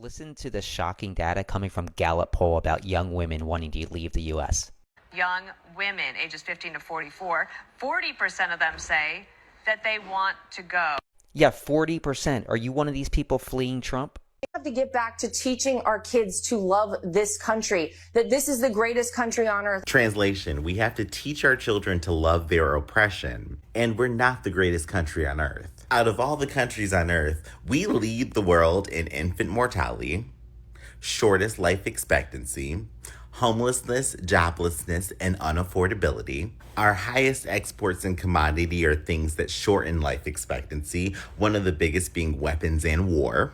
Listen to the shocking data coming from Gallup poll about young women wanting to leave the U.S. Young women, ages 15 to 44, 40% of them say that they want to go. Yeah, 40%. Are you one of these people fleeing Trump? We have to get back to teaching our kids to love this country, that this is the greatest country on earth. Translation, we have to teach our children to love their oppression, and we're not the greatest country on earth. Out of all the countries on earth, we lead the world in infant mortality, shortest life expectancy, homelessness, joblessness, and unaffordability. Our highest exports in commodity are things that shorten life expectancy, one of the biggest being weapons and war.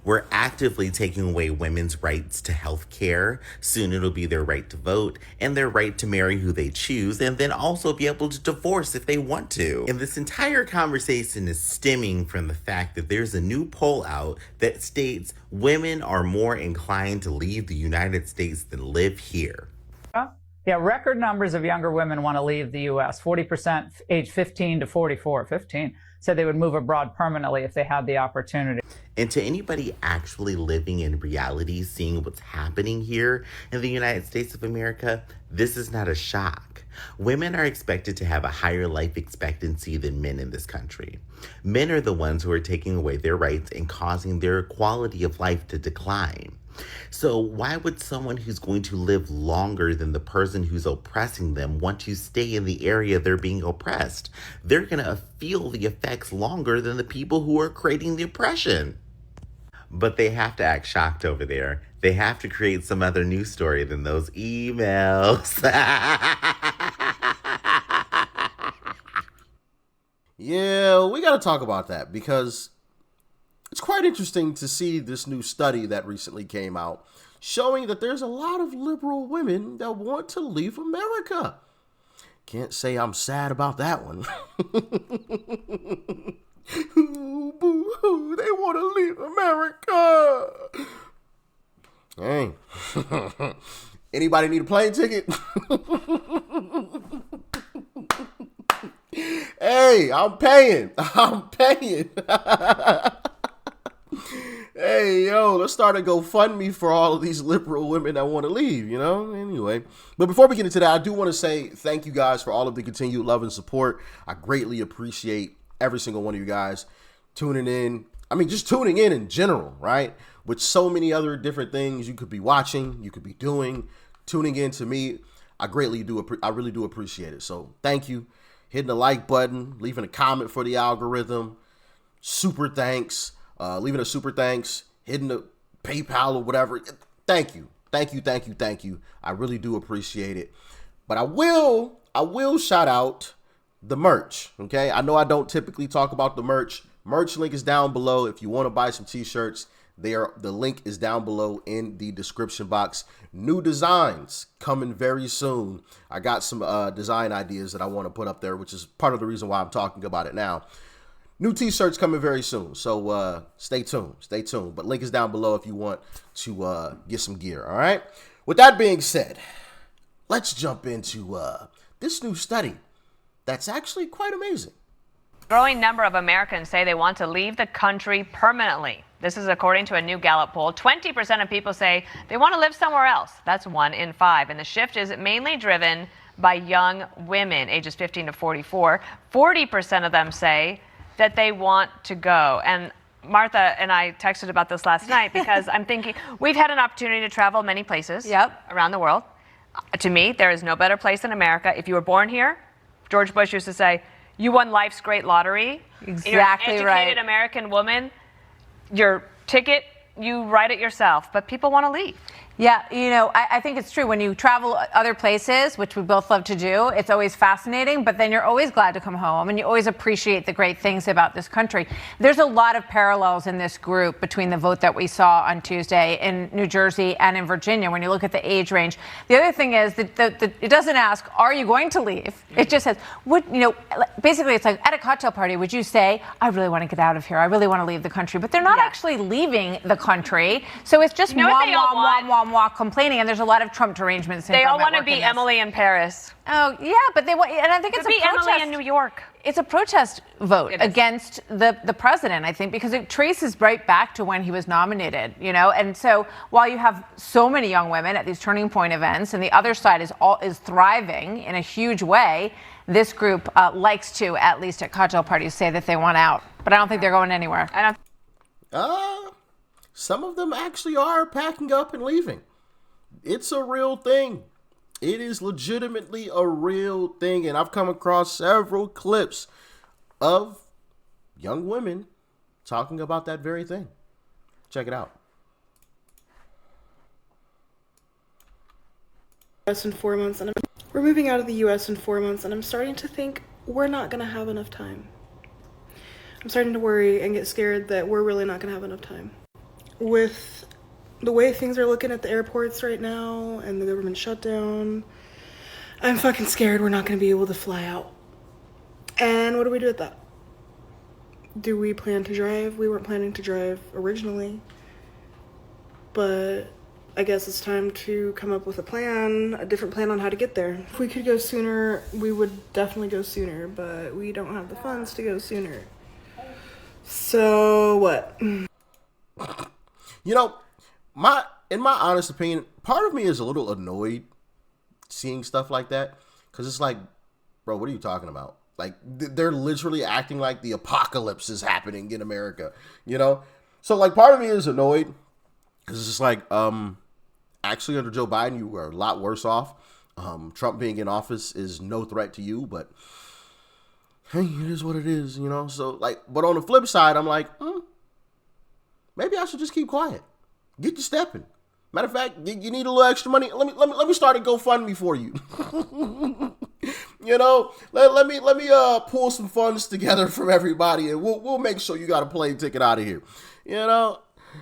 We're actively taking away women's rights to health care. Soon it'll be their right to vote and their right to marry who they choose, and then also be able to divorce if they want to. And this entire conversation is stemming from the fact that there's a new poll out that states women are more inclined to leave the United States than live here. Yeah, record numbers of younger women want to leave the U.S. 40% age 15 to 44. 15 said they would move abroad permanently if they had the opportunity. And to anybody actually living in reality, seeing what's happening here in the United States of America, this is not a shock. Women are expected to have a higher life expectancy than men in this country. Men are the ones who are taking away their rights and causing their quality of life to decline. So why would someone who's going to live longer than the person who's oppressing them want to stay in the area they're being oppressed? They're going to feel the effects longer than the people who are creating the oppression. But they have to act shocked over there. They have to create some other news story than those emails. Yeah, we got to talk about that because it's quite interesting to see this new study that recently came out showing that there's a lot of liberal women that want to leave America. Can't say I'm sad about that one. Ooh, boo-hoo, they want to leave America. Hey, anybody need a plane ticket? Hey, I'm paying. Hey, yo, let's start a GoFundMe for all of these liberal women that want to leave, you know? Anyway, but before we get into that, I do want to say thank you guys for all of the continued love and support. I greatly appreciate every single one of you guys tuning in. I mean, just tuning in general, right? With so many other different things you could be watching, you could be doing, tuning in to me. I really do appreciate it. So thank you. Hitting the like button, leaving a comment for the algorithm. Super thanks. Leaving a super thanks, hitting the PayPal or whatever. Thank you. I really do appreciate it. But I will shout out the merch. Okay. I know I don't typically talk about the merch. Merch link is down below. If you want to buy some t-shirts, the link is down below in the description box. New designs coming very soon. I got some design ideas that I want to put up there, which is part of the reason why I'm talking about it now. New t-shirts coming very soon, so stay tuned. But link is down below if you want to get some gear, all right? With that being said, let's jump into this new study that's actually quite amazing. A growing number of Americans say they want to leave the country permanently. This is according to a new Gallup poll. 20% of people say they want to live somewhere else. That's 1 in 5. And the shift is mainly driven by young women, ages 15 to 44. 40% of them say that they want to go. And Martha and I texted about this last night because I'm thinking we've had an opportunity to travel many places around the world. To me, there is no better place than America. If you were born here, George Bush used to say, you won life's great lottery. Exactly You're an right. educated American woman. Your ticket, you write it yourself. But people want to leave. Yeah, you know, I think it's true. When you travel other places, which we both love to do, it's always fascinating, but then you're always glad to come home and you always appreciate the great things about this country. There's a lot of parallels in this group between the vote that we saw on Tuesday in New Jersey and in Virginia when you look at the age range. The other thing is that it doesn't ask, are you going to leave? It just says, basically it's like at a cocktail party, would you say, I really want to get out of here. I really want to leave the country. But they're not actually leaving the country. So it's just wah, complaining, and there's a lot of Trump derangement syndrome. They all want to be Emily in Paris. Oh, yeah, but they want, and I think it's to be Emily in New York. It's a protest vote against the president, I think, because it traces right back to when he was nominated, you know. And so while you have so many young women at these turning point events, and the other side is thriving in a huge way, this group likes to, at least at cocktail parties, say that they want out. But I don't think they're going anywhere. Some of them actually are packing up and leaving. It's a real thing. It is legitimately a real thing. And I've come across several clips of young women talking about that very thing. Check it out. In 4 months, and we're moving out of the U.S. in 4 months, and I'm starting to think we're not going to have enough time. I'm starting to worry and get scared that we're really not going to have enough time. With the way things are looking at the airports right now and the government shutdown, I'm fucking scared we're not going to be able to fly out. And what do we do with that? Do we plan to drive? We weren't planning to drive originally, but I guess it's time to come up with a plan, a different plan on how to get there. If we could go sooner, we would definitely go sooner, but we don't have the funds to go sooner. So what? You know, in my honest opinion, part of me is a little annoyed seeing stuff like that, because it's like, bro, what are you talking about? Like, they're literally acting like the apocalypse is happening in America, you know? So, like, part of me is annoyed, because it's just like, actually, under Joe Biden, you are a lot worse off. Trump being in office is no threat to you, but hey, it is what it is, you know? So, like, but on the flip side, I'm like, maybe I should just keep quiet. Get to stepping. Matter of fact, you need a little extra money. Let me start a GoFundMe for you. You know, let me pull some funds together from everybody, and we'll make sure you got a plane ticket out of here. You know,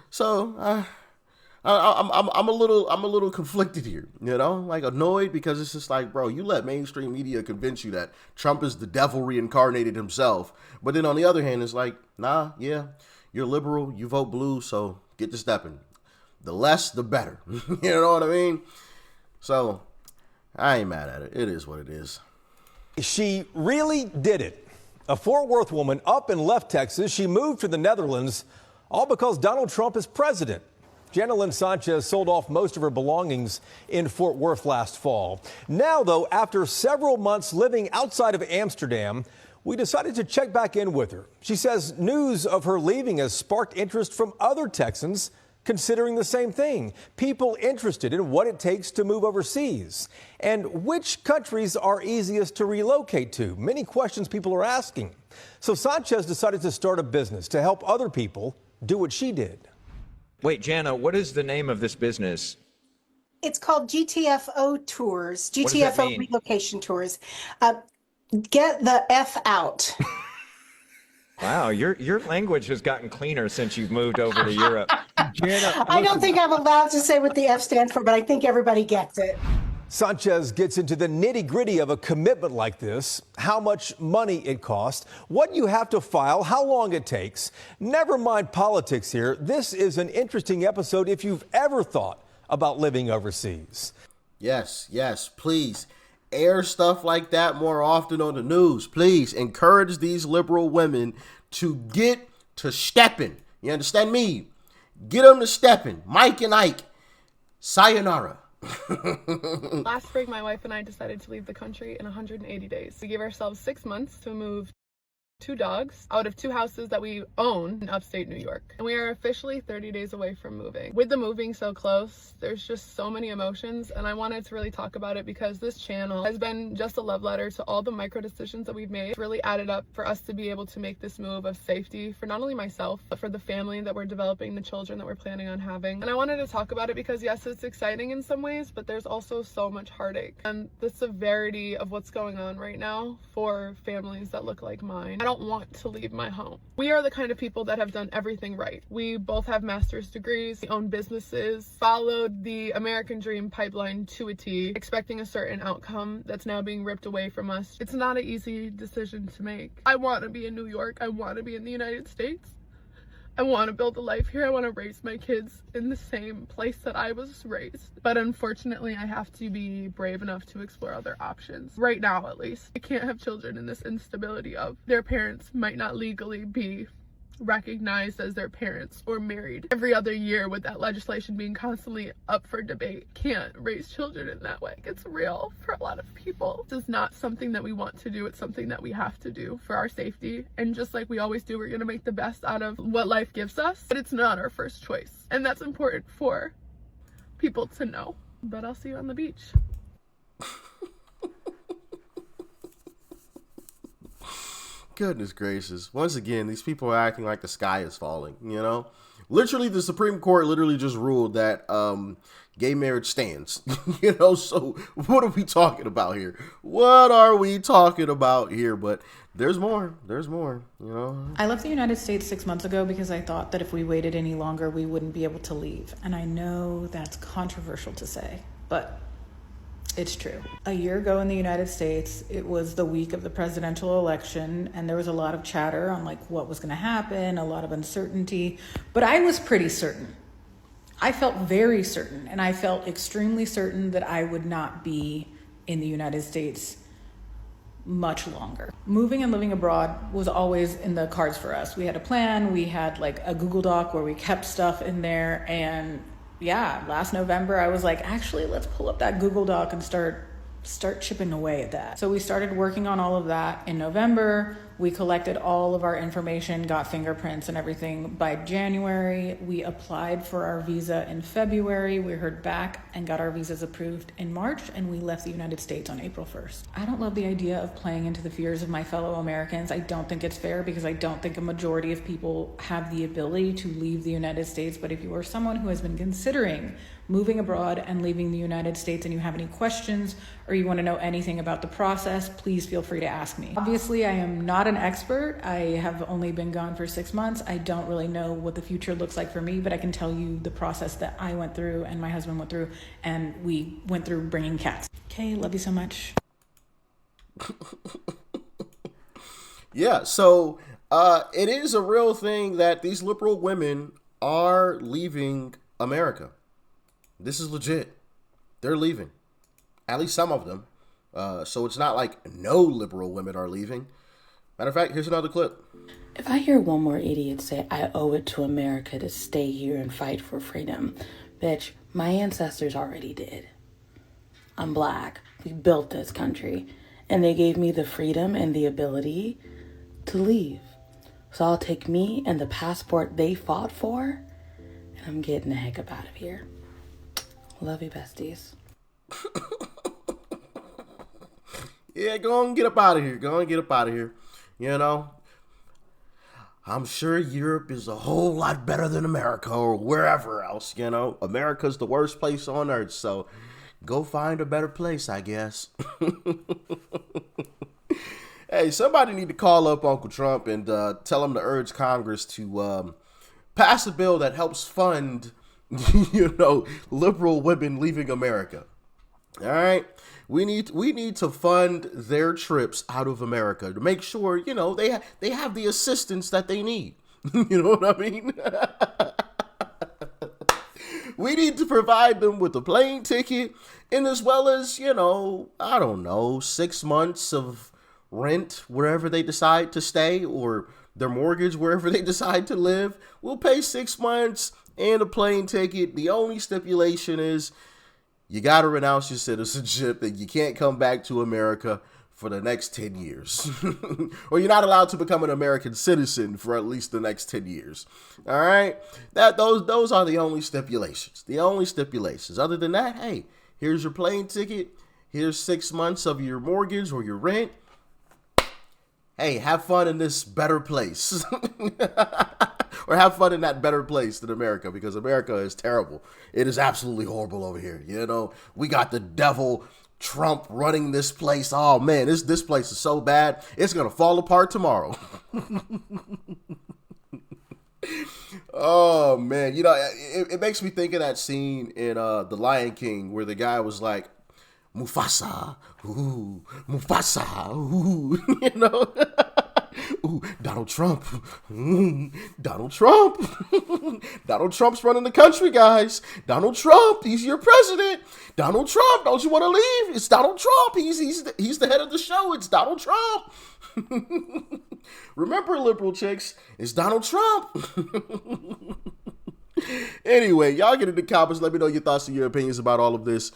so I'm a little conflicted here. You know, like annoyed, because it's just like, bro, you let mainstream media convince you that Trump is the devil reincarnated himself, but then on the other hand, it's like, nah, yeah, you're liberal, you vote blue, so get to stepping. The less, the better. You know what I mean? So, I ain't mad at it. It is what it is. She really did it. A Fort Worth woman up and left Texas. She moved to the Netherlands, all because Donald Trump is president. Jenilyn Sanchez sold off most of her belongings in Fort Worth last fall. Now, though, after several months living outside of Amsterdam, we decided to check back in with her. She says news of her leaving has sparked interest from other Texans considering the same thing. People interested in what it takes to move overseas and which countries are easiest to relocate to. Many questions people are asking. So Sanchez decided to start a business to help other people do what she did. Wait, Jana, what is the name of this business? It's called GTFO Tours, What does that GTFO mean? Relocation Tours. Get the F out. Wow, your language has gotten cleaner since you've moved over to Europe. Jana, I don't think I'm allowed to say what the F stands for, but I think everybody gets it. Sanchez gets into the nitty-gritty of a commitment like this, how much money it costs, what you have to file, how long it takes. Never mind politics here. This is an interesting episode if you've ever thought about living overseas. Yes, please. Air stuff like that more often on the news. Please encourage these liberal women to get to stepping. You understand me? Get them to stepping. Mike and Ike, sayonara. Last spring, my wife and I decided to leave the country in 180 days. We gave ourselves 6 months to move 2 dogs out of 2 houses that we own in upstate New York. And we are officially 30 days away from moving. With the moving so close, there's just so many emotions, and I wanted to really talk about it because this channel has been just a love letter to all the micro decisions that we've made. It's really added up for us to be able to make this move of safety for not only myself, but for the family that we're developing, the children that we're planning on having. And I wanted to talk about it because yes, it's exciting in some ways, but there's also so much heartache. And the severity of what's going on right now for families that look like mine. I don't want to leave my home. We are the kind of people that have done everything right. We both have master's degrees, we own businesses, followed the American dream pipeline to a T, expecting a certain outcome that's now being ripped away from us. It's not an easy decision to make. I want to be in New York. I want to be in the United States. I want to build a life here. I want to raise my kids in the same place that I was raised. But unfortunately, I have to be brave enough to explore other options. Right now, at least. I can't have children in this instability of their parents might not legally be recognized as their parents or married every other year, with that legislation being constantly up for debate. Can't raise children in that way. It's real for a lot of people. This is not something that we want to do. It's something that we have to do for our safety. And just like we always do, we're going to make the best out of what life gives us, but it's not our first choice. And that's important for people to know. But I'll see you on the beach. Goodness gracious. Once again, these people are acting like the sky is falling, you know? Literally, the Supreme Court literally just ruled that gay marriage stands, you know? So what are we talking about here? What are we talking about here? But there's more, you know? I left the United States 6 months ago because I thought that if we waited any longer, we wouldn't be able to leave. And I know that's controversial to say, but it's true. A year ago in the United States, it was the week of the presidential election, and there was a lot of chatter on like what was going to happen, a lot of uncertainty, but I was pretty certain. I felt very certain, and I felt extremely certain that I would not be in the United States much longer. Moving and living abroad was always in the cards for us. We had a plan, we had like a Google Doc where we kept stuff in there, and yeah, last November, I was like, actually, let's pull up that Google Doc and start chipping away at that. So we started working on all of that in November. We collected all of our information, got fingerprints and everything by January. We applied for our visa in February. We heard back and got our visas approved in March, and we left the United States on April 1st. I don't love the idea of playing into the fears of my fellow Americans. I don't think it's fair because I don't think a majority of people have the ability to leave the United States. But if you are someone who has been considering moving abroad and leaving the United States and you have any questions or you want to know anything about the process, please feel free to ask me. Obviously, I am not an expert. I have only been gone for 6 months. I don't really know what the future looks like for me, but I can tell you the process that I went through and my husband went through, and we went through bringing cats. Okay, love you so much. Yeah, so it is a real thing that these liberal women are leaving America. This is legit. They're leaving. At least some of them. So it's not like no liberal women are leaving. Matter of fact, here's another clip. If I hear one more idiot say I owe it to America to stay here and fight for freedom, bitch, my ancestors already did. I'm black. We built this country. And they gave me the freedom and the ability to leave. So I'll take me and the passport they fought for, and I'm getting the heck up out of here. Love you, besties. Yeah, go on, get up out of here. Go on, get up out of here. You know, I'm sure Europe is a whole lot better than America or wherever else, you know. America's the worst place on earth, so go find a better place, I guess. Hey, somebody need to call up Uncle Trump and tell him to urge Congress to pass a bill that helps fund you know, liberal women leaving America. All right, we need to fund their trips out of America to make sure, you know, they have the assistance that they need. You know what I mean? We need to provide them with a plane ticket, and as well as, you know, I don't know, 6 months of rent wherever they decide to stay, or their mortgage wherever they decide to live. We'll pay 6 months and a plane ticket. The only stipulation is you got to renounce your citizenship and you can't come back to America for the next 10 years. Or you're not allowed to become an American citizen for at least the next 10 years. All right? Those are the only stipulations. The only stipulations. Other than that, hey, here's your plane ticket. Here's 6 months of your mortgage or your rent. Hey, have fun in this better place. Or have fun in that better place than America, because America is terrible. It is absolutely horrible over here. You know, we got the devil Trump running this place. Oh man, this place is so bad. It's going to fall apart tomorrow. Oh man, you know, it makes me think of that scene in The Lion King where the guy was like, Mufasa, ooh, Mufasa, ooh, you know, Ooh, Donald Trump. Donald Trump. Donald Trump's running the country, guys. Donald Trump, he's your president. Donald Trump, don't you want to leave? It's Donald Trump. He's the head of the show. It's Donald Trump. Remember, liberal chicks, it's Donald Trump. Anyway, y'all get in the comments. Let me know your thoughts and your opinions about all of this.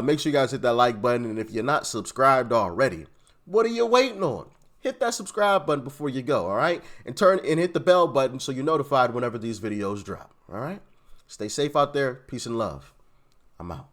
Make sure you guys hit that like button. And if you're not subscribed already, what are you waiting on? Hit that subscribe button before you go, all right? And hit the bell button so you're notified whenever these videos drop, all right? Stay safe out there. Peace and love. I'm out.